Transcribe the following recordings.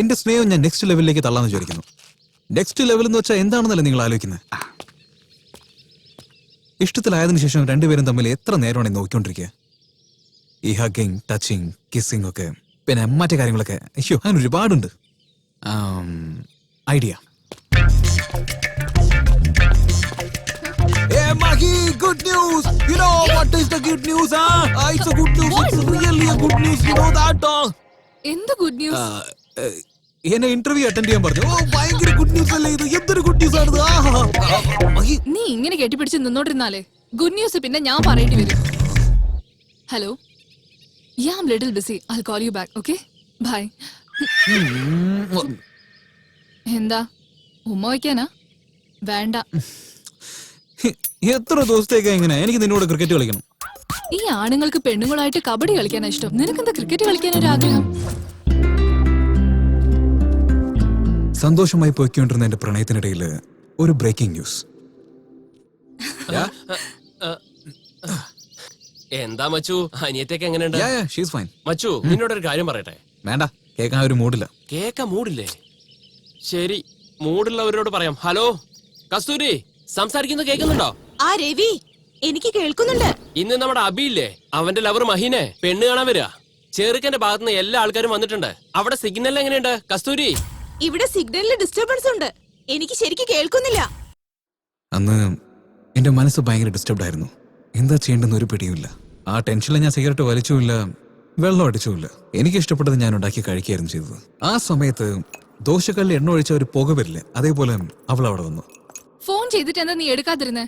എന്റെ സ്നേഹം ഞാൻ നെക്സ്റ്റ് ലെവലിലേക്ക് തള്ളാന്ന് വിചാരിക്കുന്നു. നെക്സ്റ്റ് ലെവൽ എന്ന് വെച്ചാൽ എന്താണെന്നല്ലേ നിങ്ങൾ ആലോചിക്കുന്നത്? ഇഷ്ടത്തിലായതിനു ശേഷം രണ്ടുപേരും തമ്മിൽ എത്ര നേരമാണ് നോക്കിക്കൊണ്ടിരിക്കുക? ഈ ഹഗ്ഗിങ്, ടച്ചിങ്, കിസ്സിങ് ഒക്കെ, പിന്നെ മറ്റേ കാര്യങ്ങളൊക്കെ. അയ്യോ, അങ്ങനെ ഒരുപാടുണ്ട്. Idea. Hey Mahi, good news. You know what is the good news? It's a good news. It's really a good news. You know that? എന്ത് ഗുഡ് ന്യൂസ്? എന്നെ ഇന്റർവ്യൂ അറ്റൻഡ് ചെയ്യാൻ പറഞ്ഞു. ഓ, ഭയങ്കര ഗുഡ് ന്യൂസ് അല്ലേ ഇത്? എന്തൊരു ഗുഡ് ന്യൂസ് ആണ് ഇത്? നീ ഇങ്ങനെ കെട്ടിപ്പിടിച്ച് നിന്നോണ്ടിരുന്നാലേ ഗുഡ് ന്യൂസ് പിന്നെ ഞാൻ പറയേണ്ടി വരും. Hello, I am little busy. I will call you back. Okay, bye. എന്താ ഉമ്മ വയ്ക്കാനാ? വേണ്ട. എത്ര ദിവസത്തേക്കാ ഇങ്ങനെ? എനിക്ക് നിന്നോട് ക്രിക്കറ്റ് കളിക്കണം. ഈ ആണുങ്ങൾക്ക് പെണ്ണുങ്ങളായിട്ട് കബഡി കളിക്കാനാ ഇഷ്ടം. നിനക്കെന്താ ക്രിക്കറ്റ് കളിക്കാൻ ഒരു ആഗ്രഹം? സന്തോഷമായി പോയിക്കൊണ്ടിരുന്ന എന്റെ പ്രണയത്തിനിടയിൽ ഒരു ബ്രേക്കിംഗ് ന്യൂസ്. എന്താ മച്ചു, അനിയത്തേക്ക് എങ്ങനെയുണ്ട്? മച്ചു, നിന്നോടൊരു കാര്യം പറയട്ടെ. വേണ്ട, കേൾക്കാൻ ഒരു മൂഡില്ല. കേൾക്കാൻ മൂഡില്ലേ? ശരി, മൂടുള്ളവരോട് പറയാം. ഹലോ കസ്തൂരി, സംസാരിക്കുന്നത് കേൾക്കുന്നുണ്ടോ? ആ രവി, എനിക്ക് കേൾക്കുന്നുണ്ട്. ഇന്ന് നമ്മുടെ അബിയില്ലേ, അവന്റെ ലവർ മഹീനെ പെണ്ണ് കാണാൻ വരിക. ചെറുക്കന്റെ ഭാഗത്തുനിന്ന് എല്ലാ ആൾക്കാരും വന്നിട്ടുണ്ട്. അവിടെ സിഗ്നൽ എങ്ങനെയുണ്ട് കസ്തൂരി? ഇവിടെ സിഗ്നലിൽ ഡിസ്റ്റർബൻസ് ഉണ്ട്. എനിക്ക് ശരിക്കും കേൾക്കുന്നില്ല. അന്ന് എന്റെ മനസ്സ് ഭയങ്കര ഡിസ്റ്റർബ്ഡ് ആയിരുന്നു. എന്താ ചെയ്യേണ്ടെന്ന് ഒരു പിടിയുമില്ല. ആ ടെൻഷനിൽ ഞാൻ സിഗരറ്റ് വലിച്ചുമില്ല, വെള്ളം അടിച്ചുമില്ല. എനിക്ക് ഇഷ്ടപ്പെട്ടത് ഞാൻ ഉണ്ടാക്കി കഴിക്കുകയായിരുന്നു ചെയ്തത്. ആ സമയത്ത് ദോശക്കല്ലിൽ എണ്ണ ഒഴിച്ച ഒരു പുക വരില്ലേ, അതേപോലെ അവൾ അവിടെ വന്നു. ഫോൺ ചെയ്തിട്ട് എന്താ നീ എടുക്കാതിരുന്നേ?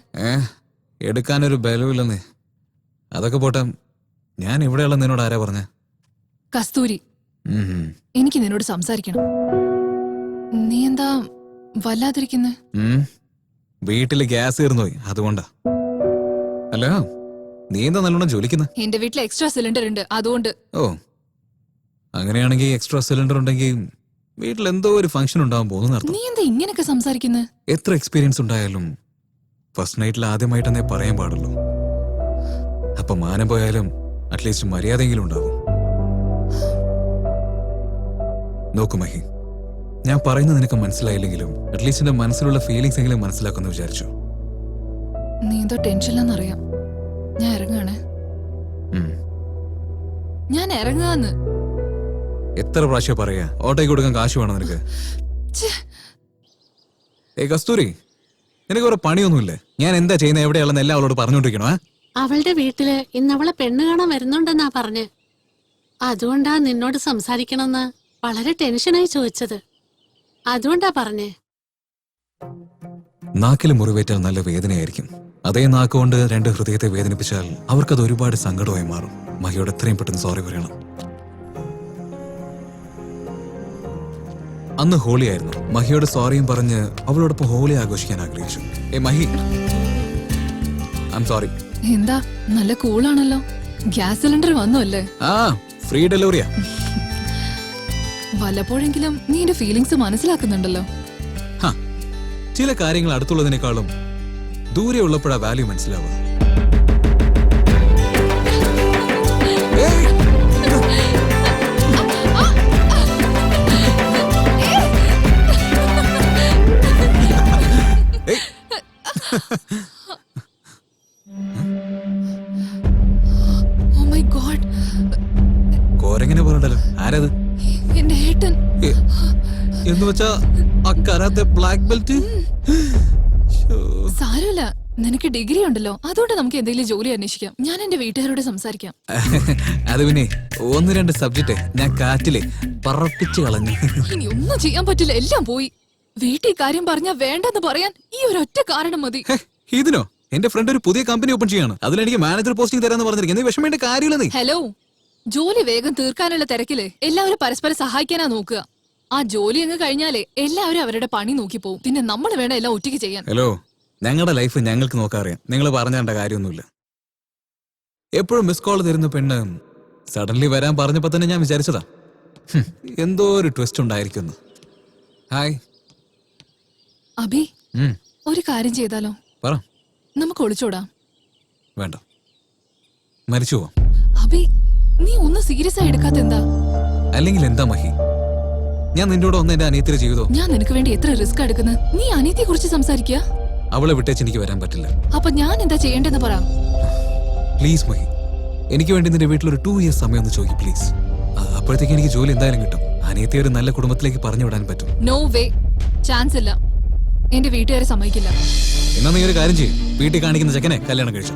എടുക്കാനൊരു ബലമില്ലെന്നേ. അതൊക്കെ പോട്ടെ, ഞാൻ ഇവിടെയുള്ള നിന്നോട് ആരാ പറഞ്ഞ? കസ്തൂരി, എനിക്ക് നിന്നോട് സംസാരിക്കണം. നീ എന്താ വല്ലാതിരിക്കുന്നെ? വീട്ടില് ഗ്യാസ് തീർന്നുപോയി, അതുകൊണ്ടാ. അല്ല, നീ എന്താ നല്ലോണം ജോലിക്കുന്ന? എന്റെ വീട്ടിൽ എക്സ്ട്രാ സിലിണ്ടർ ഉണ്ട്, അതുകൊണ്ട്. ഓ, അങ്ങനെയാണെങ്കിൽ എക്സ്ട്രാ സിലിണ്ടർ ഉണ്ടെങ്കിൽ വീട്ടിൽ എന്തോ ഒരു ഫംഗ്ഷൻ ഉണ്ടാവാൻ പോകുന്ന. നീ എന്താ ഇങ്ങനെയൊക്കെ സംസാരിക്കുന്നത്? എത്ര എക്സ്പീരിയൻസ് ഉണ്ടായാലും ഫസ്റ്റ് നൈറ്റിൽ ആദ്യമായിട്ടെന്നേ പറയാൻ പാടുള്ളൂ. അപ്പൊ മാനം പോയാലും അറ്റ്ലീസ്റ്റ് മര്യാദയെങ്കിലും ഉണ്ടാവും. നോക്കു മഹി, ഞാൻ പറയുന്നത് നിനക്ക് മനസ്സിലായില്ലെങ്കിലും അറ്റ്ലീസ്റ്റ് എന്റെ മനസ്സിലുള്ള ഫീലിങ്സ് എങ്കിലും മനസ്സിലാക്കുമെന്ന് വിചാരിച്ചു. നീ എന്തോ ടെൻഷനിലാന്നറിയാം. ഞാൻ ഇറങ്ങാണ്. ഞാൻ ഇറങ്ങാന്ന്. എത്ര പ്രാവശ്യം പറയാ ഓട്ടോയ്ക്ക് കൊടുക്കാൻ കാശ് വേണം നിനക്ക്? കസ്തൂരി, നിനക്ക് ഒരു പണിയൊന്നുമില്ലേ? ഞാൻ എന്താ ചെയ്യുന്നത്, എവിടെയാണെന്ന് എല്ലാം അവളോട് പറഞ്ഞോണ്ടിരിക്കണോ? അവളുടെ വീട്ടില് ഇന്ന് അവളെ പെണ്ണ് കാണാൻ വരുന്നുണ്ടെന്നാ പറഞ്ഞ്. അതുകൊണ്ടാ നിന്നോട് സംസാരിക്കണമെന്ന് വളരെ ടെൻഷനായി ചോദിച്ചത്. അതുകൊണ്ടാ പറഞ്ഞേ. നാക്കിൽ മുറിവേറ്റാൽ നല്ല വേദനയായിരിക്കും. അതേ നാക്കുകൊണ്ട് രണ്ട് ഹൃദയത്തെ വേദനിപ്പിച്ചാൽ അവർക്കത് ഒരുപാട് സങ്കടമായി മാറും. മഹിയോട് എത്രയും പെട്ടെന്ന് സോറി പറയണം. അന്ന് ഹോളി ആയിരുന്നു. മഹിയോട് സോറിയും പറഞ്ഞ് അവളോടൊപ്പം ഹോളി ആഘോഷിക്കാൻ ആഗ്രഹിച്ചു. Mahi, I am sorry. എന്താ നല്ല കൂളാണല്ലോ. ഗ്യാസ് സിലിണ്ടർ വന്നു അല്ലേ? ഫ്രീ ഡെലിവറിയാ. വല്ലപ്പോഴെങ്കിലും നീ എന്റെ ഫീലിങ്സ് മനസ്സിലാക്കുന്നുണ്ടല്ലോ. ചില കാര്യങ്ങൾ അടുത്തുള്ളതിനേക്കാളും ദൂരെ ഉള്ളപ്പോഴാ വാല്യൂ മനസ്സിലാവുക. Oh my God. കോരെങ്ങനെ പറഞ്ഞല്ലോ. ആരത്? എന്റെ ഏട്ടൻ. എന്ന് വെച്ചാ ആ കരാത്തെ ബ്ലാക്ക് ബെൽറ്റ്? സാരമില്ല, നിനക്ക് ഡിഗ്രി ഉണ്ടല്ലോ, അതുകൊണ്ട് നമുക്ക് എന്തെങ്കിലും ജോലി അന്വേഷിക്കാം. ഞാൻ എന്റെ വീട്ടുകാരോട് സംസാരിക്കാം. അത് പിന്നെ 1-2 സബ്ജക്റ്റ് ഞാൻ കാറ്റിലെ പറപ്പിച്ചു കളഞ്ഞു. ഇനി ഒന്നും ചെയ്യാൻ പറ്റില്ല, എല്ലാം പോയി. വീട്ടിൽ കാര്യം പറഞ്ഞാ വേണ്ടെന്ന് പറയാൻ ഈ ഒരൊറ്റ കാരണം മതി. ഇതിനോ? എന്റെ ഫ്രണ്ട് ഒരു പുതിയ കമ്പനി ഓപ്പൺ ചെയ്യാണ്. അതിലെനിക്ക് മാനേജർ പോസ്റ്റിംഗ് തരാന്ന് പറഞ്ഞിരിക്കുന്നത്. വിഷമേണ്ട കാര്യമില്ല. നീ ഹലോ, ജോലി വേഗം തീർക്കാനുള്ള തിരക്കില് എല്ലാവരും പരസ്പരം സഹായിക്കാനാ നോക്കുക. ആ ജോലി അങ്ങ് കഴിഞ്ഞാലേ എല്ലാവരും അവരുടെ പണി നോക്കി പോകും. പിന്നെ നമ്മൾ വേണം എല്ലാം ഒറ്റയ്ക്ക് ചെയ്യാൻ. ഹലോ, ഞങ്ങളുടെ ലൈഫ് ഞങ്ങൾക്ക് നോക്കാറിയാം. നിങ്ങൾ പറഞ്ഞേണ്ട കാര്യമൊന്നുമില്ല. എപ്പോഴും മിസ് കോൾ തരുന്ന പെണ്ണ് സഡൻലി വരാൻ പറഞ്ഞപ്പോ തന്നെ ഞാൻ വിചാരിച്ചതാ എന്തോ ഒരു ട്വിസ്റ്റ് ഉണ്ടായിരിക്കുന്നു. ഹായ് അബി, ഒരു കാര്യം ചെയ്താലോ? പറ. നമുക്ക് ഒളിച്ചോടാം. വേണ്ട, മരിച്ചു പോവാം. അബി, നീ ഒന്നും സീരിയസ് ആയി എടുക്കാത്ത എന്താ? അല്ലെങ്കിൽ എന്താ മഹി, ഞാൻ നിന്നോട് ഒന്ന് എന്റെ അനിയത്തിയുടെ ജീവിതം. ഞാൻ നിനക്ക് വേണ്ടി എത്ര റിസ്ക് എടുക്കുന്നത്. നീ അനിയത്തെ കുറിച്ച് സംസാരിക്കുക. അവളെ വിട്ടേച്ച് എനിക്ക് വരാൻ പറ്റില്ല. അപ്പൊ ഞാൻ എന്താ ചെയ്യേണ്ടെന്ന് പറ. പ്ലീസ് മഹി, എനിക്ക് വേണ്ടി നിന്റെ വീട്ടിൽ ഒരു 2 years സമയം ഒന്ന് ചോദിക്കും പ്ലീസ്. അപ്പോഴത്തേക്ക് എനിക്ക് ജോലി എന്തായാലും കിട്ടും. അനിയത്തെ ഒരു നല്ല കുടുംബത്തിലേക്ക് പറഞ്ഞു വിടാൻ പറ്റും. നോ വേ, ചാൻസ് ഇല്ല. എന്റെ വീട്ടുകാരെ സമ്മതിക്കില്ല. എന്നാ നീ ഒരു കാര്യം ചെയ്യും, വീട്ടിൽ കാണിക്കുന്ന ചെക്കനെ കല്യാണം കഴിച്ചു.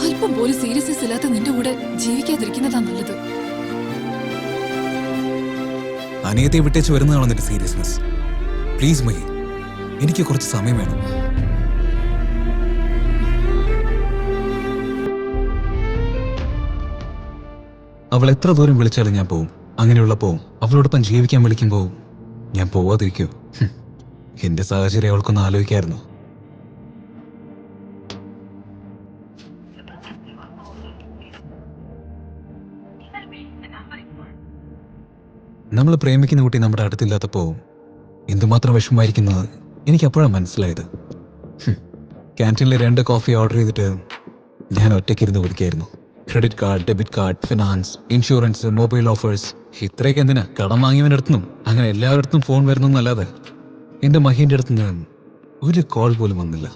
അല്പം പോലും സീരിയസ്നെസ് ഇല്ലാത്ത നിന്റെ കൂടെ ജീവിക്കാതിരിക്കുന്നതാ നല്ലത്. അനിയത്തെ വിട്ടേച്ച് വരുന്നതാണോ നിന്റെ സീരിയസ്നെസ്? പ്ലീസ് മഹി, എനിക്ക് കുറച്ച് സമയം വേണം. അവൾ എത്ര ദൂരം വിളിച്ചാലും ഞാൻ പോവും. അങ്ങനെയുള്ളപ്പോ അവളോടൊപ്പം ജീവിക്കാൻ വിളിക്കുമ്പോ ഞാൻ പോവാതിരിക്കോ? എന്റെ സാഹചര്യം അവൾക്കൊന്ന് ആലോചിക്കായിരുന്നു. നമ്മൾ പ്രേമിക്കുന്ന കുട്ടി നമ്മുടെ അടുത്തില്ലാത്തപ്പോ എന്തുമാത്രം വിഷമമായിരിക്കുന്നത് എനിക്ക് അപ്പോഴാണ് മനസ്സിലായത്. ക്യാൻറ്റീനിൽ 2 കോഫി ഓർഡർ ചെയ്തിട്ട് ഞാൻ ഒറ്റയ്ക്കിരുന്ന് കുടിക്കായിരുന്നു. Credit card, debit card, finance, insurance, mobile offers, ഇത്രയൊക്കെ എന്തിനാ? കടം വാങ്ങിയവൻ്റെ അടുത്തുനിന്നും അങ്ങനെ എല്ലാവരുടെ ഫോൺ വരുന്നല്ലാതെ എൻ്റെ മഹീൻ്റെ അടുത്തുനിന്ന് ഒരു കോൾ പോലും വന്നില്ല.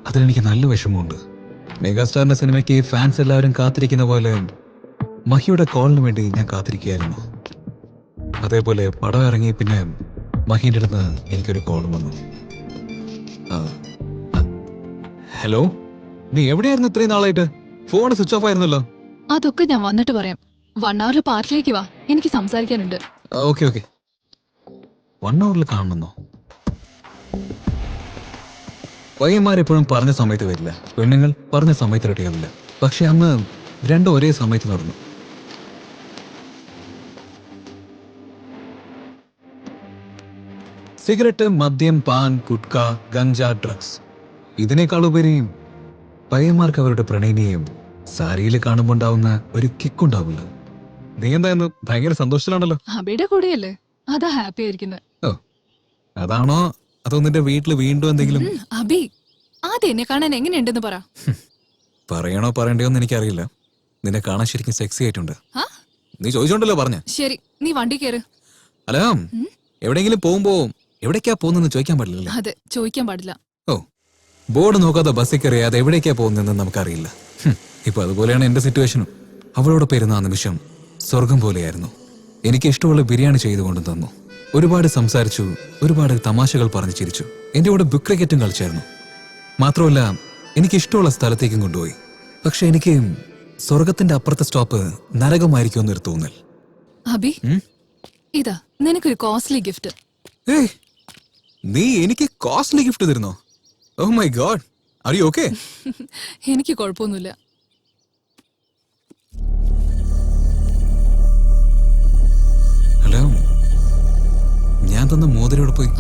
അതിലെനിക്ക് നല്ല വിഷമമുണ്ട്. മെഗാസ്റ്റാറിന്റെ സിനിമയ്ക്ക് ഫാൻസ് എല്ലാവരും കാത്തിരിക്കുന്ന പോലെ മഹിയുടെ കോളിന് വേണ്ടി ഞാൻ കാത്തിരിക്കുകയായിരുന്നു. അതേപോലെ പടം ഇറങ്ങി പിന്നെ മഹീൻ്റെ അടുത്ത് എനിക്കൊരു കോൾ വന്നു. ഹലോ, നീ എവിടെയായിരുന്നു ഇത്രയും നാളായിട്ട്? ഫോൺ സ്വിച്ച് ഓഫ് ആയിരുന്നല്ലോ. അതൊക്കെ ഞാൻ വന്നിട്ട് പറയാം. 1 hour പാർക്കിലേക്ക് വാ, എനിക്ക് സംസാരിക്കാനുണ്ട്. Okay okay, 1 hour കാണണമെന്നോ? പയ്യന്മാരെപ്പോഴും പറഞ്ഞ സമയത്ത് വരില്ല, പെണ്ണുങ്ങൾ പറഞ്ഞ സമയത്ത് റെഡിയാവില്ല. പക്ഷെ അന്ന് രണ്ടും ഒരേ സമയത്ത് നടന്നു. സിഗരറ്റ്, മദ്യം, പാൻ, ഗുഡ്ക, ഗഞ്ച, ഡ്രഗ്സ്, ഇതിനേക്കാളുപരി പയ്യന്മാർക്ക് അവരുടെ പ്രണയിനിയും സാരിയിൽ കാണുമ്പോൾ ഉണ്ടാവുന്ന ഒരു കിക്കുണ്ടാവില്ല. നീ എന്തായിരുന്നു ഭയങ്കര സന്തോഷത്തിലാണല്ലോ? അബിയുടെ കൂടെയല്ലേ, അതാ ഹാപ്പി ആയിരിക്കുന്നത്. ഓ, അതാണോ അതോ നിന്റെ വീട്ടിൽ വീണ്ടും എന്തെങ്കിലും? അബി, ആദ്യം എന്നെ കാണാൻ എങ്ങനെയുണ്ടെന്ന് പറ. പറയണോ പറയണ്ടോന്ന് എനിക്കറിയില്ല. നിന്നെ കാണാൻ ശരിക്കും സെക്സി ആയിട്ടുണ്ട്. ആ? നീ ചോദിച്ചോണ്ടല്ലോ പറഞ്ഞ. ശരി, നീ വണ്ടി കയറ്. അല്ല, എവിടെയെങ്കിലും പോകുമ്പോ എവിടേക്കാ പോകുന്നെന്ന് ചോദിക്കാൻ പാടില്ലല്ലേ? അതെ, ചോദിക്കാൻ പാടില്ല. ഓ, ബോർഡ് നോക്കാതെ ബസ്സിൽ കയറിയാതെ എവിടേക്കാ പോകുന്നതെന്ന് നമുക്കറിയില്ല. ഇപ്പൊ അതുപോലെയാണ് എന്റെ സിറ്റുവേഷനും. അവളോട് പേരുന്ന ആ നിമിഷം സ്വർഗം പോലെയായിരുന്നു. എനിക്ക് ഇഷ്ടമുള്ള ബിരിയാണി ചെയ്തു കൊണ്ടു തന്നു. ഒരുപാട് സംസാരിച്ചു, ഒരുപാട് തമാശകൾ പറഞ്ഞു ചിരിച്ചു. എന്റെ കൂടെ ബുക്ക് ക്രിക്കറ്റും കളിച്ചായിരുന്നു. മാത്രമല്ല എനിക്ക് ഇഷ്ടമുള്ള സ്ഥലത്തേക്കും കൊണ്ടുപോയി. പക്ഷെ എനിക്ക് സ്വർഗത്തിന്റെ അപ്പുറത്തെ സ്റ്റോപ്പ് നരകമായിരിക്കും എന്നൊരു തോന്നൽ. അബി, ഇതാ നിനക്കൊരു കോസ്റ്റ്ലി ഗിഫ്റ്റ്. ഏയ്, നീ എനിക്ക് കോസ്റ്റ്ലി ഗിഫ്റ്റ് തരുന്നോ? Oh my God, are you okay? എനിക്ക് കുഴപ്പമൊന്നുമില്ല. ഹലോ, ഞാൻ തന്ന മോതിരോട് പോയി.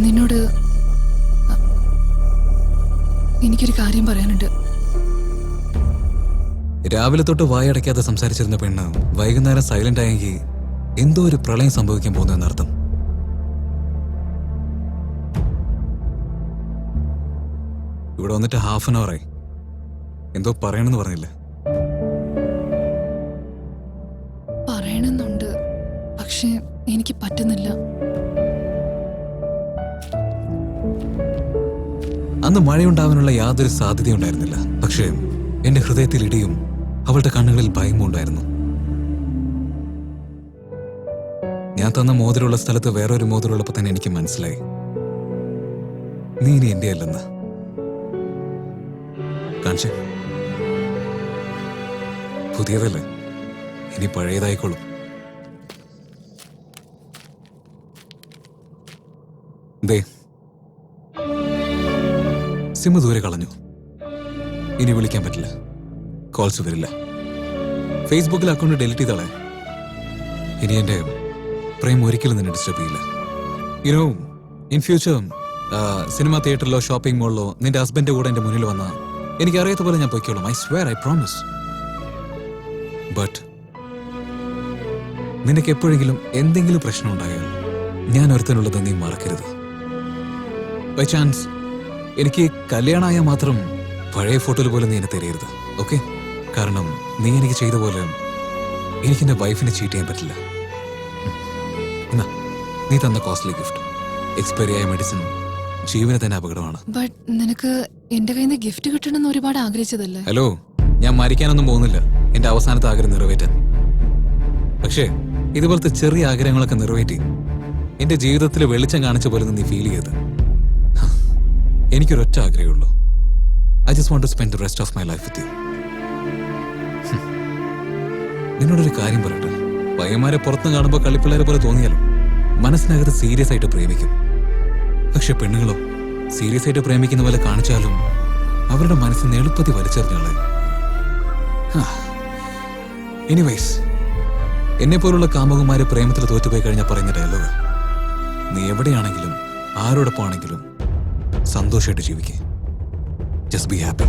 നിന്നോട് എനിക്കൊരു കാര്യം പറയാനുണ്ട്. രാവിലെ തൊട്ട് വായടയ്ക്കാതെ സംസാരിച്ചിരുന്ന പെണ്ണ് വൈകുന്നേരം സൈലന്റ് ആയെങ്കിൽ എന്തോ ഒരു പ്രളയം സംഭവിക്കാൻ പോകുന്നതെന്നർത്ഥം. ഇവിടെ വന്നിട്ട് 1/2 an hour ആയി. എന്തോ പറയണമെന്ന് പറഞ്ഞില്ല. പറയണമെന്നുണ്ട്, പക്ഷെ എനിക്ക് പറ്റുന്നില്ല. അന്ന് മഴയുണ്ടാവാനുള്ള യാതൊരു സാധ്യതയുണ്ടായിരുന്നില്ല. പക്ഷേ എന്റെ ഹൃദയത്തിൽ ഇടിയും അവളുടെ കണ്ണുകളിൽ ഭയവും ഉണ്ടായിരുന്നു. ഞാൻ തന്ന മോതിരമുള്ള സ്ഥലത്ത് വേറൊരു മോതിരമുള്ളപ്പോ തന്നെ എനിക്ക് മനസ്സിലായി, നീ ഇനി എന്റെ അല്ലെന്ന്. കാണിച്ചേ, പുതിയതല്ലേ, ഇനി പഴയതായിക്കോളും. ദേ, സിം ദൂരെ കളഞ്ഞു. ഇനി വിളിക്കാൻ പറ്റില്ല, കോൾസ് വരില്ല. ഫേസ്ബുക്കിൽ അക്കൗണ്ട് ഡിലീറ്റ് ചെയ്തോളെ. ഇനി എന്റെ പ്രേം ഒരിക്കലും നിന്നെ ഡിസ്റ്റർബ് ചെയ്യില്ല. യുനോ, ഇൻ ഫ്യൂച്ചർ സിനിമ തിയേറ്ററിലോ ഷോപ്പിംഗ് മോളിലോ നിന്റെ ഹസ്ബൻഡ് കൂടെ എന്റെ മുന്നിൽ വന്ന എനിക്കറിയാത്ത പോലെ ഞാൻ പൊയ്ക്കോളാം. I swear, I promise. But നിനക്ക് എപ്പോഴെങ്കിലും എന്തെങ്കിലും പ്രശ്നം ഉണ്ടായാൽ ഞാൻ ഒരുത്തനുള്ളത് നീ മറക്കരുത്. ബൈ ചാൻസ് എനിക്ക് കല്യാണമായാൽ മാത്രം പഴയ ഫോട്ടോയിൽ പോലെ നീ എന്നെ തരരുത്. ഓക്കെ? കാരണം നീ എനിക്ക് ചെയ്ത പോലെ എനിക്ക് എന്റെ വൈഫിനെ ചീറ്റ് ചെയ്യാൻ പറ്റില്ല. എന്നാ നീ തന്ന കോസ്റ്റ്ലി ഗിഫ്റ്റ്, എക്സ്പയറി ആയ മെഡിസിൻ ജീവനെ തന്നെ അപകടമാണ്. ബട്ട് നിനക്ക് എന്റെ കയ്യിൽ നിന്ന് ഗിഫ്റ്റ് കിട്ടണമെന്ന് ഒരുപാട് ആഗ്രഹിച്ചതല്ലേ? ഹലോ, ഞാൻ മരിക്കാനൊന്നും പോകുന്നില്ല എന്റെ അവസാനത്തെ ആഗ്രഹം നിറവേറ്റാൻ. പക്ഷേ ഇതുപോലത്തെ ചെറിയ ആഗ്രഹങ്ങളൊക്കെ നിറവേറ്റി എന്റെ ജീവിതത്തിൽ വെളിച്ചം കാണിച്ച പോലെ നീ ഫീൽ ചെയ്ത്. എനിക്കൊരൊറ്റ ആഗ്രഹമുള്ളൂ. I just want to spend the rest of my life with you. നിന്നോടൊരു കാര്യം പറയട്ടെ, പയ്യന്മാരെ പുറത്ത് കാണുമ്പോൾ കളിപ്പിള്ളേരെ പോലെ തോന്നിയാലോ മനസ്സിനകത്ത് സീരിയസ് ആയിട്ട് പ്രേമിക്കും. പക്ഷെ പെണ്ണുങ്ങളോ സീരിയസ് ആയിട്ട് പ്രേമിക്കുന്ന പോലെ കാണിച്ചാലും അവരുടെ മനസ്സിന് എളുപ്പത്തിൽ വലിച്ചെറിഞ്ഞാളെ. എനിവേസ്, എന്നെ പോലുള്ള കാമുകന്മാരെ പ്രേമത്തിൽ തോറ്റുപോയി കഴിഞ്ഞാൽ പറയുന്ന ഡയലോഗ്, നീ എവിടെയാണെങ്കിലും ആരോടൊപ്പം ആണെങ്കിലും സന്തോഷമായിട്ട് ജീവിക്കേ. Just be happy.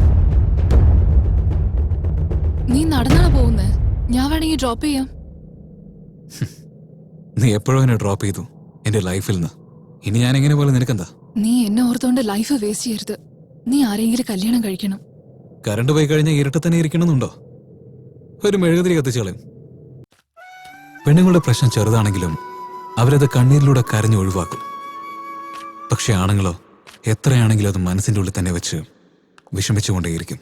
നീ നടന്നാണ് പോകുന്നേ? ഞാൻ വേണമെങ്കിൽ ഡ്രോപ്പ് ചെയ്യാം. നീ എപ്പോഴും എന്നെ ഡ്രോപ്പ് ചെയ്തു എന്റെ ലൈഫിൽ നിന്ന്. ഇനി ഞാൻ എങ്ങനെ പോലെ നിനക്കെന്താ? നീ എന്നെ ഓർത്തോണ്ട് ലൈഫ് വേസ്റ്റ് ചെയ്യരുത്. നീ ആരെങ്കിലും കല്യാണം കഴിക്കണം. കറണ്ട് പോയി കഴിഞ്ഞാൽ ഇരുട്ട് തന്നെ ഇരിക്കണമെന്നുണ്ടോ? ഒരു മെഴുകുതിരി കത്തിച്ചു കളയും. പെണ്ണുങ്ങളുടെ പ്രശ്നം ചെറുതാണെങ്കിലും അവരത് കണ്ണീരിലൂടെ കരഞ്ഞു ഒഴിവാക്കും. പക്ഷെ ആണുങ്ങളോ എത്രയാണെങ്കിലും അത് മനസ്സിന്റെ ഉള്ളിൽ തന്നെ വെച്ച് വിഷമിച്ചുകൊണ്ടേയിരിക്കും.